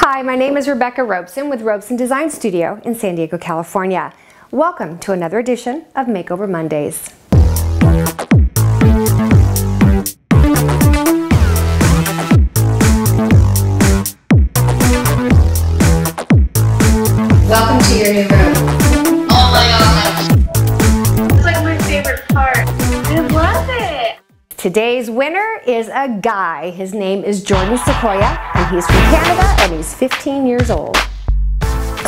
Hi, my name is Rebecca Robeson with Robeson Design Studio in San Diego, California. Welcome to another edition of Makeover Mondays. Welcome to your new room. Oh my god. It's like my favorite part. I love it. Today's winner is a guy. His name is Jordan Sequoia, and he's from Canada, and he's 15 years old.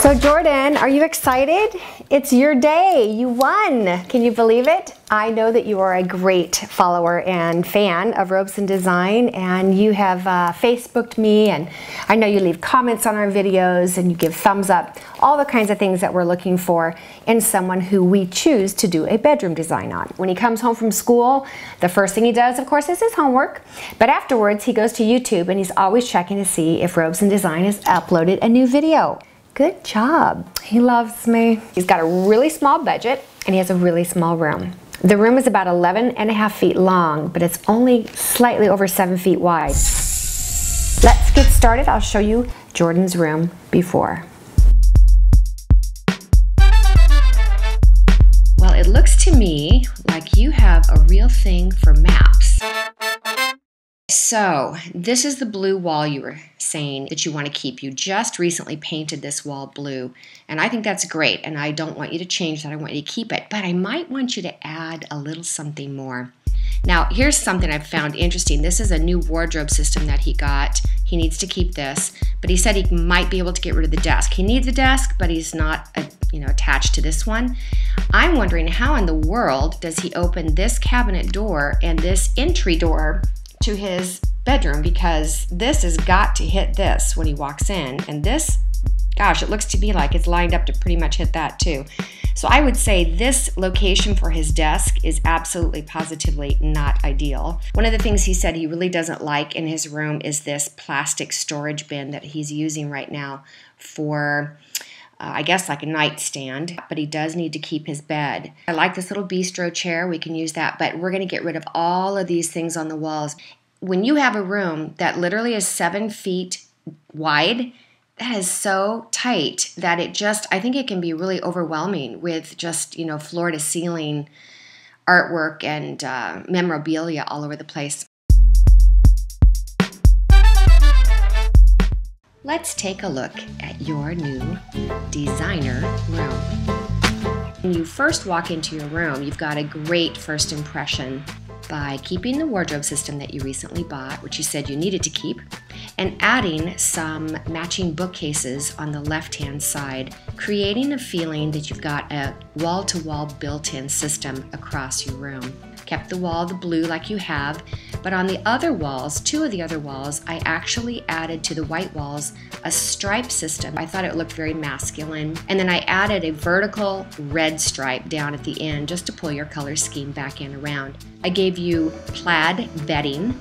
So Jordan, are you excited? It's your day. You won. Can you believe it? I know that you are a great follower and fan of Robeson Design, and you have Facebooked me, and I know you leave comments on our videos and you give thumbs up, all the kinds of things that we're looking for in someone who we choose to do a bedroom design on. When he comes home from school, the first thing he does, of course, is his homework, but afterwards he goes to YouTube and he's always checking to see if Robeson Design has uploaded a new video. Good job. He loves me. He's got a really small budget and he has a really small room. The room is about 11.5 feet long, but it's only slightly over 7 feet wide. Let's get started. I'll show you Jordan's room before. Well, it looks to me like you have a real thing for maps. So this is the blue wall you were saying that you want to keep. You just recently painted this wall blue, and I think that's great, and I don't want you to change that. I want you to keep it, but I might want you to add a little something more. Now, here's something I've found interesting. This is a new wardrobe system that he got. He needs to keep this, but he said he might be able to get rid of the desk. He needs a desk, but he's not attached to this one. I'm wondering how in the world does he open this cabinet door and this entry door to his bedroom, because this has got to hit this when he walks in, and this, gosh, it looks to me like it's lined up to pretty much hit that too. So I would say this location for his desk is absolutely positively not ideal. One of the things he said he really doesn't like in his room is this plastic storage bin that he's using right now for I guess like a nightstand, but he does need to keep his bed. I like this little bistro chair. We can use that, but we're going to get rid of all of these things on the walls. When you have a room that literally is 7 feet wide, that is so tight that I think it can be really overwhelming with just, floor to ceiling artwork and memorabilia all over the place. Let's take a look at your new designer room. When you first walk into your room, you've got a great first impression by keeping the wardrobe system that you recently bought, which you said you needed to keep, and adding some matching bookcases on the left-hand side, creating a feeling that you've got a wall-to-wall built-in system across your room. Kept the wall the blue like you have, but on the other walls, two of the other walls, I actually added to the white walls a stripe system. I thought it looked very masculine, and then I added a vertical red stripe down at the end just to pull your color scheme back in around. I gave you plaid bedding,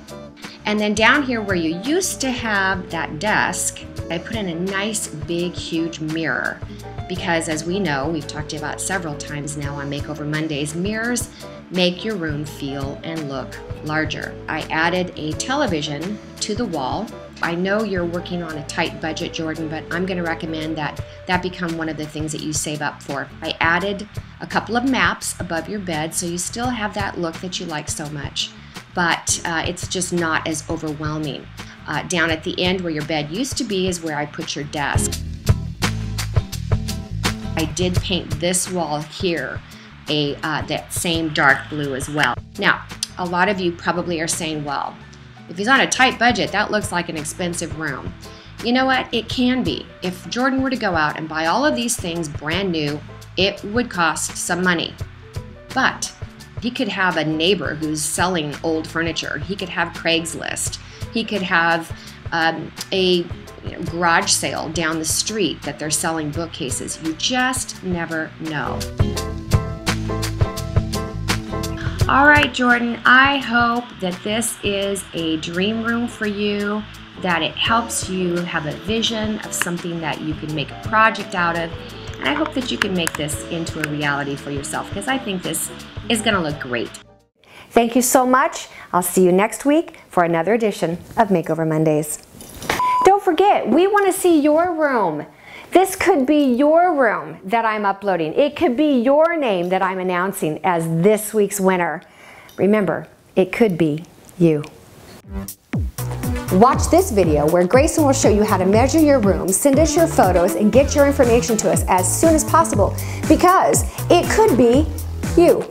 and then down here where you used to have that desk, I put in a nice big huge mirror, because as we know, we've talked about several times now on Makeover Mondays, mirrors make your room feel and look larger. I added a television to the wall. I know you're working on a tight budget, Jordan, but I'm going to recommend that become one of the things that you save up for. I added a couple of maps above your bed, so you still have that look that you like so much, but it's just not as overwhelming. Down at the end where your bed used to be is where I put your desk. I did paint this wall here that same dark blue as well. Now, a lot of you probably are saying, well, if he's on a tight budget, that looks like an expensive room. You know what? It can be. If Jordan were to go out and buy all of these things brand new, it would cost some money. But he could have a neighbor who's selling old furniture. He could have Craigslist. He could have a garage sale down the street that they're selling bookcases. You just never know. All right, Jordan, I hope that this is a dream room for you, that it helps you have a vision of something that you can make a project out of, and I hope that you can make this into a reality for yourself, because I think this is going to look great. Thank you so much. I'll see you next week for another edition of Makeover Mondays. Don't don't forget, we want to see your room. This could be your room that I'm uploading. It could be your name that I'm announcing as this week's winner. Remember, it could be you. Watch this video where Grayson will show you how to measure your room, send us your photos, and get your information to us as soon as possible, because it could be you.